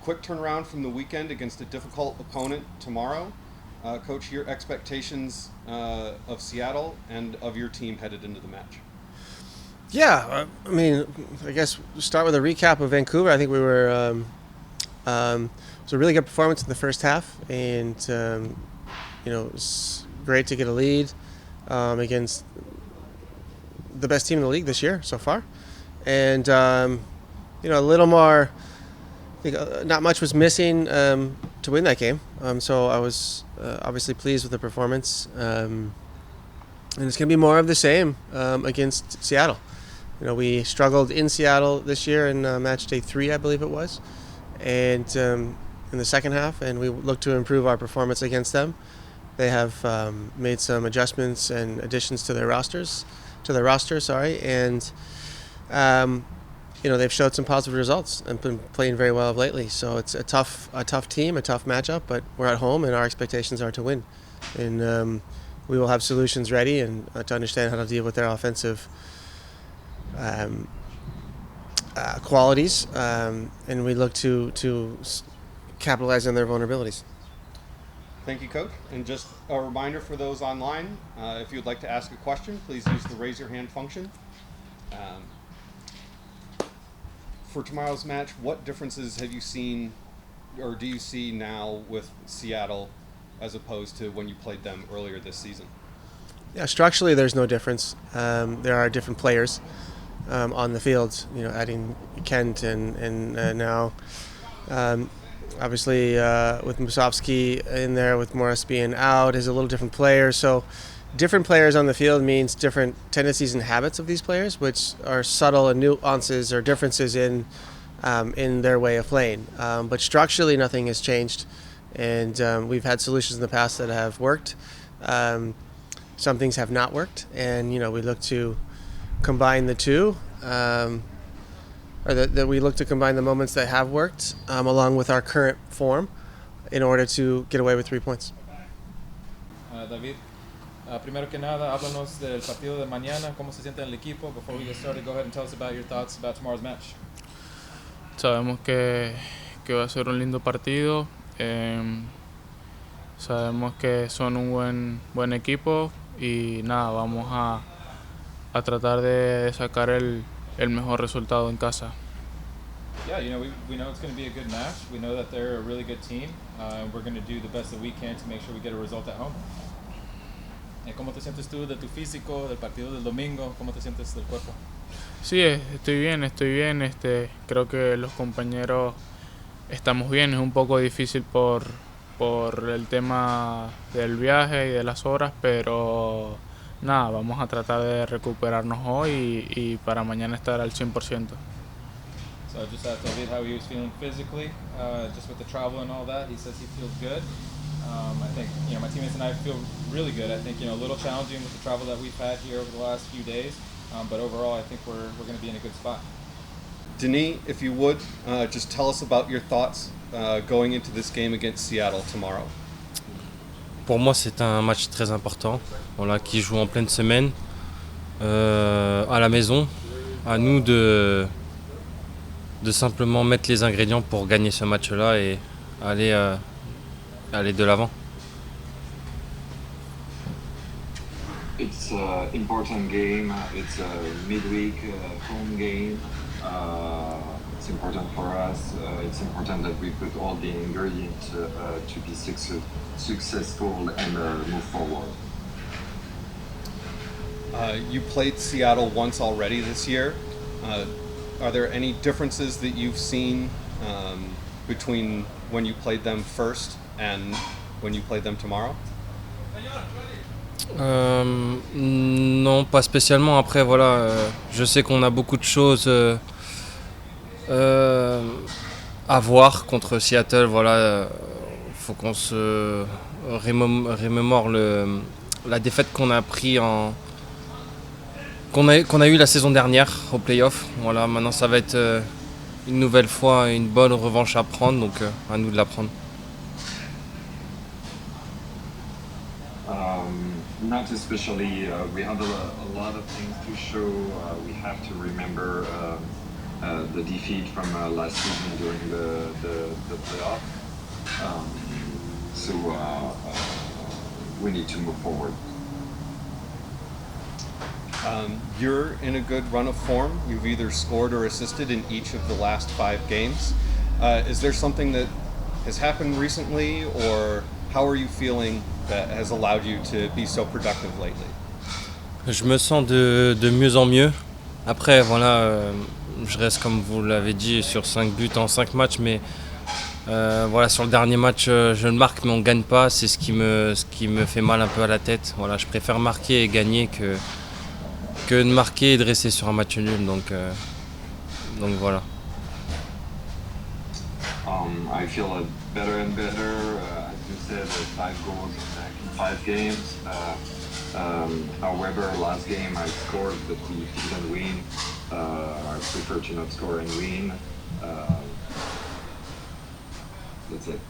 quick turnaround from the weekend against a difficult opponent tomorrow. Coach, your expectations of Seattle and of your team headed into the match? Yeah, I mean, I guess we'll start with a recap of Vancouver. I think we were it was a really good performance in the first half, and it was great to get a lead against the best team in the league this year so far, and a little more. I think not much was missing to win that game, so I was obviously pleased with the performance, and it's going to be more of the same against Seattle. We struggled in Seattle this year in match day 3, I believe it was, and in the second half, and we look to improve our performance against them. They have made some adjustments and additions to their roster, and they've showed some positive results and been playing very well lately. So it's a tough team, a tough matchup, but we're at home and our expectations are to win, and we will have solutions ready and to understand how to deal with their offensive qualities, and we look to capitalize on their vulnerabilities. Thank you, Coach. And just a reminder for those online, if you'd like to ask a question, please use the raise your hand function. For tomorrow's match, what differences have you seen or do you see now with Seattle as opposed to when you played them earlier this season? Yeah, structurally there's no difference. There are different players on the field, adding Kent and now obviously with Musovski in there, with Morris being out, is a little different player. So different players on the field means different tendencies and habits of these players, which are subtle and nuances or differences in their way of playing. But structurally nothing has changed, and we've had solutions in the past that have worked. Some things have not worked, and we look to combine the two, that we look to combine the moments that have worked along with our current form in order to get away with 3 points. David, primero que nada, háblanos del partido de mañana, cómo se siente en el equipo. Before we get started, go ahead and tell us about your thoughts about tomorrow's match. Sabemos que va a ser un lindo partido. Sabemos que son un buen equipo y nada, vamos a tratar de sacar el mejor resultado en casa. Yeah, we know it's going to be a good match. We know that they're a really good team. We're going to do the best that we can to make sure we get a result at home. ¿Cómo te sientes tú de tu físico, del partido del domingo? ¿Cómo te sientes del cuerpo? Sí, estoy bien. Creo que los compañeros estamos bien. Es un poco difícil por el tema del viaje y de las horas, pero nada, vamos a tratar de recuperarnos hoy y para mañana estar al 100%. So I just asked David how he was feeling physically, just with the travel and all that. He says he feels good. I think my teammates and I feel really good. I think a little challenging with the travel that we've had here over the last few days, but overall I think we're going to be in a good spot. Denis, if you would, just tell us about your thoughts going into this game against Seattle tomorrow. Pour moi, c'est un match très important, qui joue en pleine semaine, à la maison. À nous de simplement mettre les ingrédients pour gagner ce match-là et aller de l'avant. It's an important game. It's a midweek home game. It's important for us. It's important that we put all the ingredients to be successful and move forward. You played Seattle once already this year. Are there any differences that you've seen between when you played them first and when you played them tomorrow? Non, pas spécialement. Après, je sais qu'on a beaucoup de choses à voir contre Seattle. Faut qu'on se remémore la défaite qu'on a pris qu'on a eu la saison dernière au play-off. Maintenant ça va être une nouvelle fois une bonne revanche à prendre, donc à nous de la prendre. Not especially. We have a lot of things to show. We have to remember the defeat from last season during the playoff. So we need to move forward. You're in a good run of form. You've either scored or assisted in each of the last 5 games. Is there something that has happened recently, or how are you feeling that has allowed you to be so productive lately? Je me sens de mieux en mieux. Après, voilà, je reste, comme vous l'avez dit, sur 5 buts en 5 matchs, mais voilà, sur le dernier match, je ne marque mais on ne gagne pas. C'est ce qui me fait mal un peu à la tête. Voilà, je préfère marquer et gagner que de marquer et de rester sur un match nul. Donc voilà. I feel better and better. As you said, 5 goals in 5 games. However, last game I scored, but we didn't win. I prefer to not score and win. That's it.